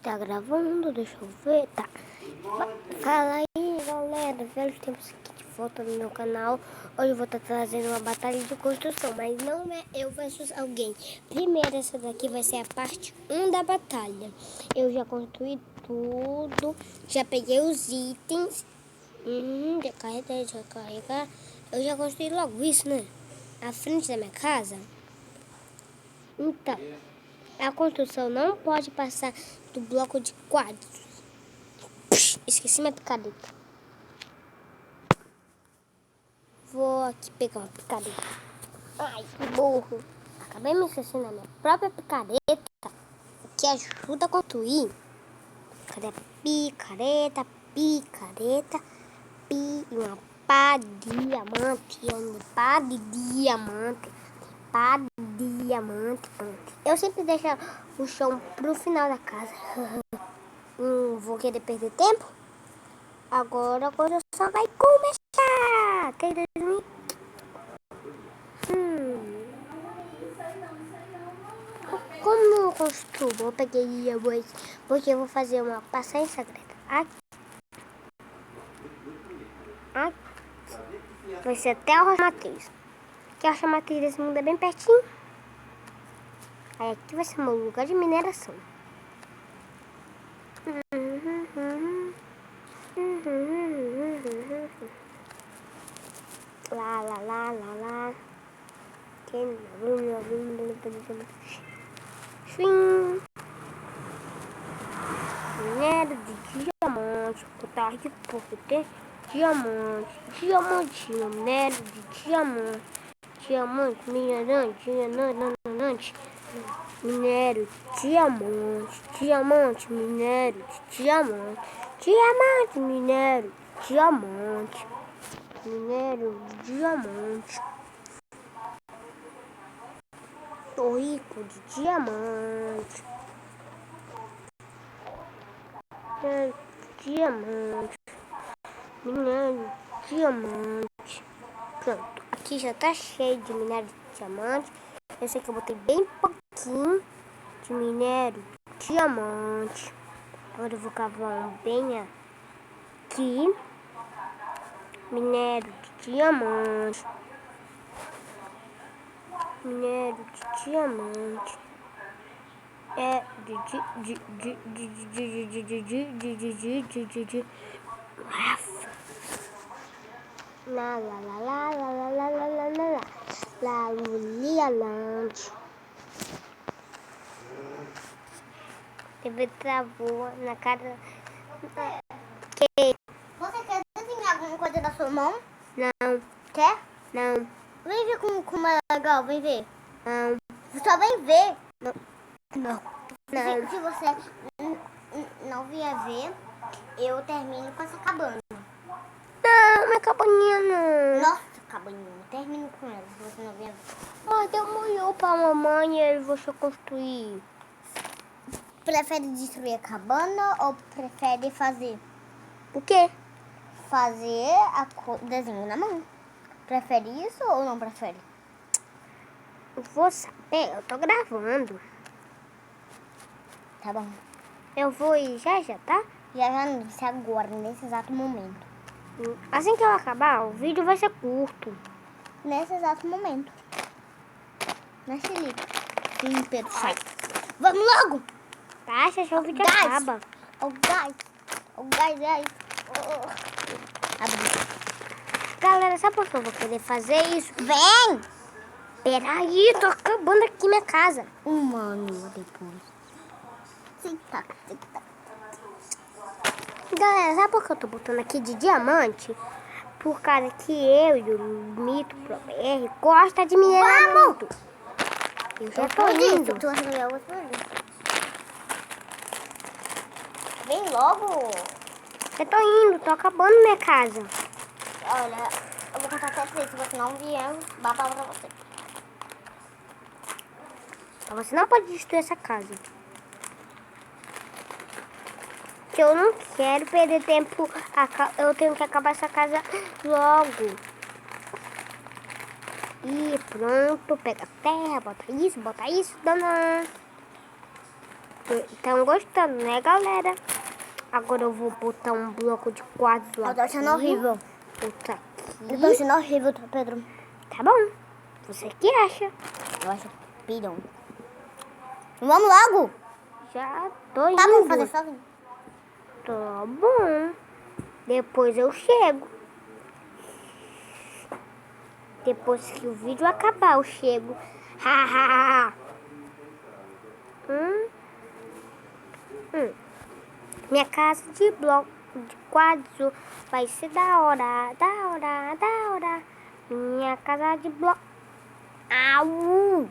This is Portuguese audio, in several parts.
Tá gravando, deixa eu ver, tá. Fala aí, galera, velhos tempos aqui de volta no meu canal. Hoje eu vou estar trazendo uma batalha de construção, mas não é eu versus alguém. Primeiro, essa daqui vai ser a parte 1 da batalha. Eu já construí tudo, já peguei os itens. Já carregar. Eu já construí logo isso, né? À frente da minha casa. Então, a construção não pode passar do bloco de quadros. Esqueci minha picareta. Vou aqui pegar uma picareta. Ai, que burro. Acabei me esquecendo da minha própria picareta, que ajuda a construir. Cadê a picareta? Picareta. E uma pá de diamante. Pá de diamante. Pá de diamante. Eu sempre deixo o chão pro final da casa. Não vou querer perder tempo. Agora a coisa só vai começar. Como eu construo? Eu peguei diamante porque eu vou fazer uma passagem secreta. Aqui. Vai ser até a Rocha Matriz. Que a Rocha Matriz desse mundo é bem pertinho. Aí aqui vai ser meu lugar de mineração. Lá. Fim. Minério de diamante. Botar de pouco ter diamante. Minério de diamante. Minério, diamante. Minério, diamante, minério, minério, diamante. Tô rico de diamante. Minério, diamante. Pronto, aqui já tá cheio de minério de diamante. Esse aqui eu botei bem pouquinho de minério de diamante. Agora eu vou cavar um bem aqui. Minério de diamante. Minério de diamante. TV travou na cara. Você quer desenhar alguma coisa da sua mão? Não. Quer? Não. Vem ver como é legal, vem ver. Não. Só vem ver. Não. Se você não vier ver, eu termino com essa cabana. Não, minha cabaninha não. Nossa, cabaninha, eu termino com ela, se você não vier ver. Mas demorou pra mamãe e você construir. Prefere destruir a cabana ou prefere fazer? O quê? Fazer desenho na mão. Prefere isso ou não prefere? Eu vou saber, eu tô gravando. Tá bom. Eu vou ir já, tá? Já não disse agora, nesse exato momento. Assim que eu acabar, o vídeo vai ser curto. Nesse exato momento. Não se liga. Sim, Pedro, sai. Vamos logo! Tá, já o vídeo Gás. acaba. O gás é aí. Abre. Galera, sabe por que eu vou querer fazer isso? Vem! Peraí, tô acabando aqui minha casa. Uma hora depois. Tic-tac. Galera, sabe por que eu tô botando aqui de diamante? Por causa que eu e o Mito Pro BR gosta de mineramento. Eu já tô indo. Vem logo. Eu tô indo, tô acabando minha casa. Olha, eu vou contar até 3. Se você não vier, babá pra você. Então você não pode destruir essa casa. Que eu não quero perder tempo. Eu tenho que acabar essa casa logo. E pronto, pega a terra, bota isso, dona. Estão gostando, né, galera? Agora eu vou botar um bloco de quadros lá. Eu tô achando horrível. Botar aqui. Eu tô achando horrível, tá, Pedro? Tá bom. Você que acha? Eu acho pirão. Vamos logo! Já tô Tá pra indo. fazer sozinho. Tá bom. Depois eu chego. Depois que o vídeo acabar, eu chego. Ha, ha, ha. Minha casa de bloco de quadros vai ser da hora, da hora, da hora. Minha casa de bloco. Au!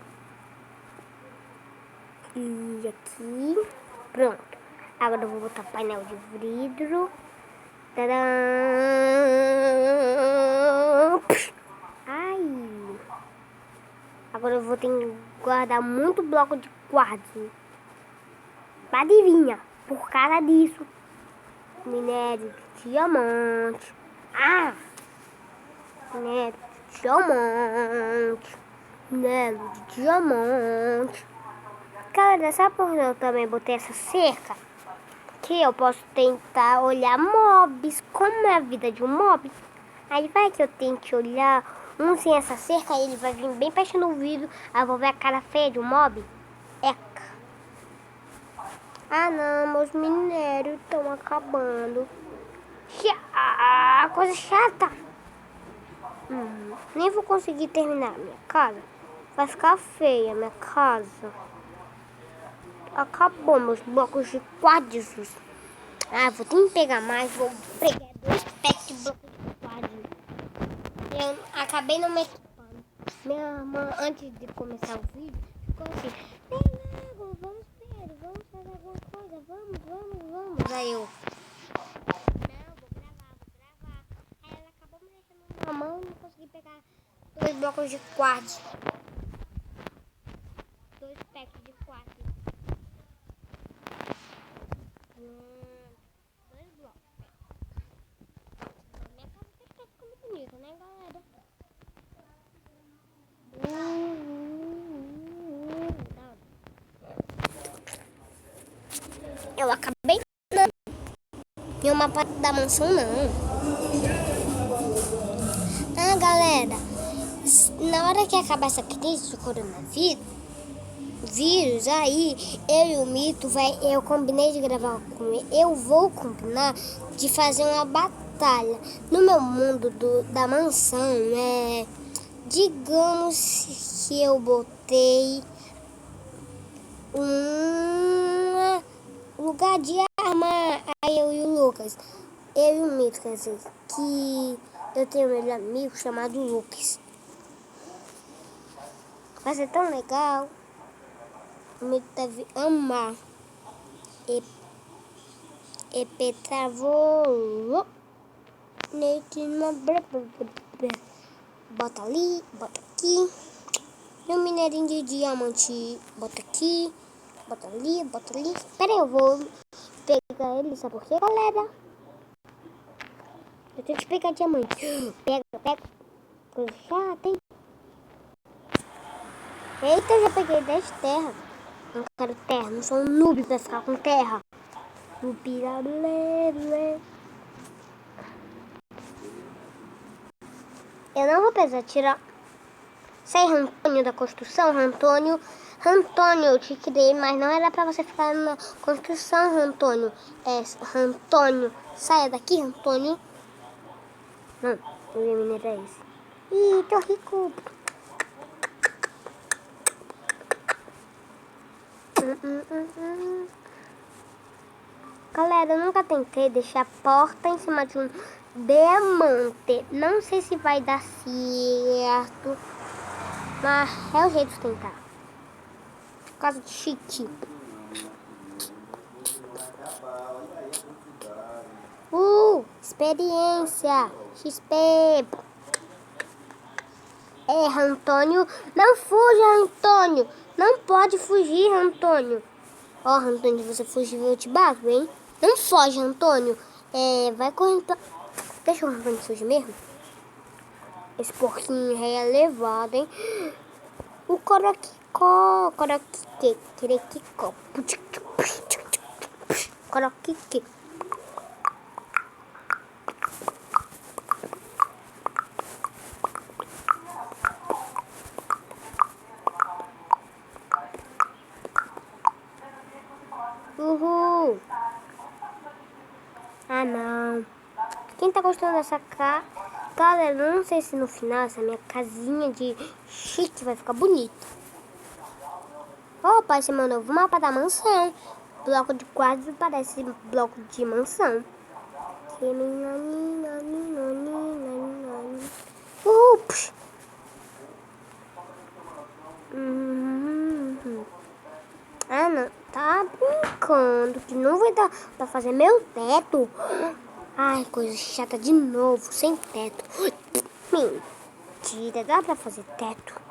E aqui, pronto. Agora eu vou botar painel de vidro. Tadã! Ai! Agora eu vou ter que guardar muito bloco de quartzo. Adivinha? Por causa disso. Minério de diamante. Ah! Minério de diamante. Minério de diamante. Cara, sabe por que eu também botei essa cerca? Que eu posso tentar olhar mobs. Como é a vida de um mob? Aí vai que eu tente olhar um sem essa cerca, aí ele vai vir bem perto no vidro. Aí eu vou ver a cara feia de um mob. Eca. Ah não, meus minérios estão acabando. Coisa chata. Nem vou conseguir terminar minha casa. Vai ficar feia a minha casa. Acabou meus blocos de quadros. Ah, vou ter que pegar mais. Vou pegar 2 packs de blocos de quadros. Eu acabei não me equipando. Minha irmã, antes de começar o vídeo, ficou assim: vem logo, vamos Pedro, vamos fazer alguma coisa, vamos. Aí eu: não, vou gravar. Aí ela acabou me deixando na mão e não consegui pegar 2 blocos de quadros. 2 packs de quadros. 2 blocos. Minha casa tá ficando bonita, né, galera? Eu acabei não. Em uma parte da mansão não. Ah, galera, na hora que acabar essa crise de coronavírus, aí eu e o Mito eu combinei de gravar com ele. Eu vou combinar de fazer uma batalha no meu mundo da mansão. Digamos que eu botei um lugar de arma. Aí eu e o Lucas, eu e o Mito, quer dizer, que eu tenho um melhor amigo chamado Lucas. Vai ser tão legal. O Mito deve amar. E Petravolo. Bota ali, bota aqui. Meu minerinho de diamante, bota aqui, bota ali, bota ali. Pera aí, eu vou pegar ele, sabe por quê, galera? Eu tenho que pegar diamante. Pega. Coisa chata, hein? Eita, eu já peguei 10 terra. Não quero terra, não sou um noob pra ficar com terra. Eu não vou precisar tirar. Sai, Antônio da construção, Antônio, eu te criei, mas não era pra você ficar na construção, Antônio. Antônio, saia daqui, Antônio. Não, o mineiro é esse. Ih, tô rico. Galera, eu nunca tentei deixar a porta em cima de um diamante. Não sei se vai dar certo, mas é o jeito de tentar. Por causa de chique. Experiência. XP. Antônio. Não fuja, Antônio. Não pode fugir, Antônio. Antônio, se você fugir, eu te bato, hein? Não foge, Antônio. Vai correndo pra... Deixa o Antônio fugir mesmo. Esse porquinho é levado, hein? O coroquicó. Coroquique. Coloque aqui. Uhul. Ah, não. Quem tá gostando dessa casa? Galera, eu não sei se no final essa minha casinha de chique vai ficar bonita. Opa, esse é meu novo mapa da mansão. Bloco de quadro parece bloco de mansão. Ups. Ah, não. Tá brincando que não vai dar pra fazer meu teto. Ai, coisa chata de novo, sem teto. Mentira, dá pra fazer teto.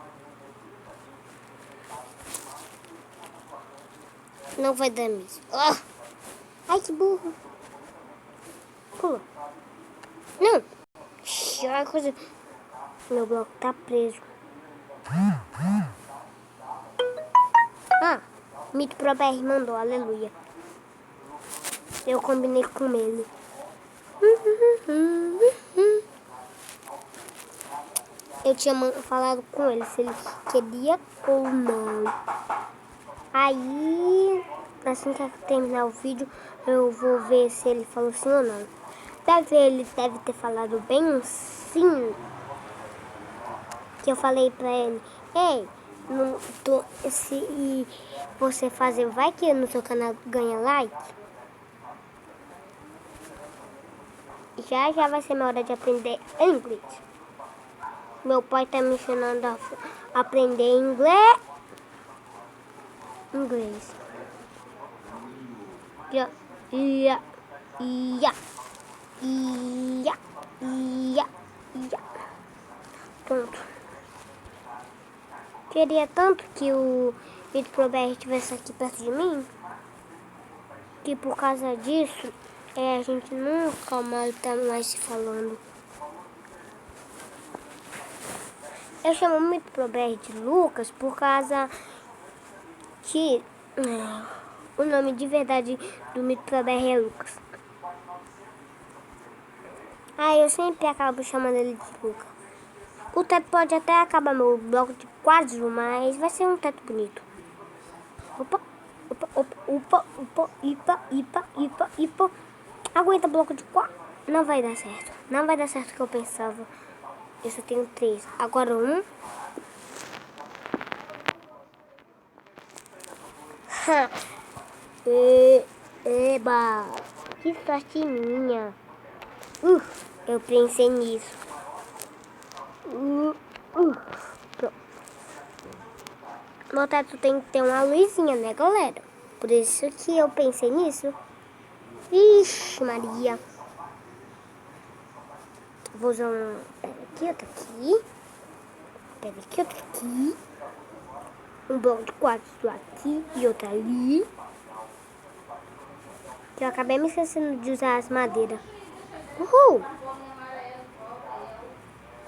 Não vai dar mesmo. Oh. Ai, que burro. Pula. Não. Ai, coisa... Meu bloco tá preso. Ah, Mito Pro BR mandou, aleluia. Eu combinei com ele. Eu tinha falado com ele se ele queria ou não. Aí, assim que eu terminar o vídeo, eu vou ver se ele falou sim ou não. Ele deve ter falado bem sim. Que eu falei pra ele, ei, se você fazer, vai que no seu canal ganha like. Já vai ser minha hora de aprender inglês. Meu pai tá me ensinando a aprender inglês. Pronto. Queria tanto que o Vitor Pro BR estivesse aqui perto de mim, que por causa disso, a gente nunca mais tá mais se falando. Eu chamo o Vitor Pro BR de Lucas por causa que o nome de verdade do Vitor Pro BR é Lucas. Eu sempre acabo chamando ele de Lucas. O teto pode até acabar meu bloco de quadro, mas vai ser um teto bonito. Opa, opa, opa, opa, opa, ipa. Aguenta bloco de quadro. Não vai dar certo. Não vai dar certo o que eu pensava. Eu só tenho 3. Agora 1. Eba! Que sorte minha. Eu pensei nisso. Meu teto tem que ter uma luzinha, né, galera? Por isso que eu pensei nisso. Ixi, Maria. Vou usar um... Pega aqui, outro aqui. Um bloco de quadro aqui e outro ali. Que eu acabei me esquecendo de usar as madeiras. Uhul!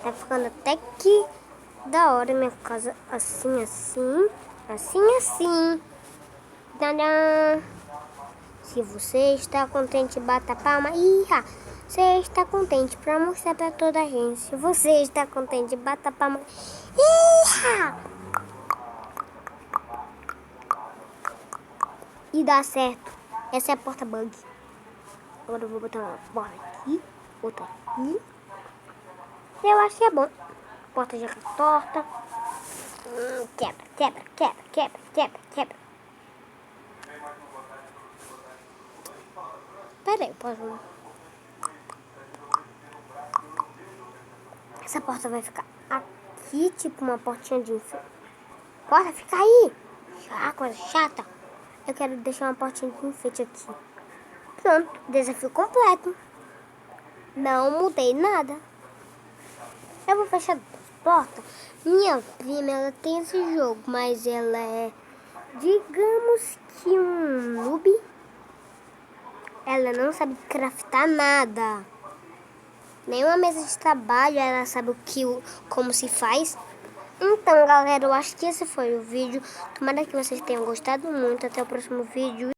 Tá ficando até que da hora minha casa. Assim. Tadã! Se você está contente, bata a palma. Você está contente pra mostrar pra toda a gente. Se você está contente, bata a palma. E dá certo. Essa é a porta bug. Agora eu vou botar uma porta aqui, outra aqui. Eu acho que é bom. Porta já tá torta. Quebra. Pera aí, eu posso... Essa porta vai ficar aqui, tipo uma portinha de enfeite. Porta, fica aí. Coisa chata. Eu quero deixar uma portinha de enfeite aqui. Pronto, desafio completo. Não mudei nada. Eu vou fechar a porta. Minha prima, ela tem esse jogo, mas ela é, digamos que um noob. Ela não sabe craftar nada. Nenhuma mesa de trabalho, ela sabe como se faz. Então, galera, eu acho que esse foi o vídeo. Tomara que vocês tenham gostado muito. Até o próximo vídeo.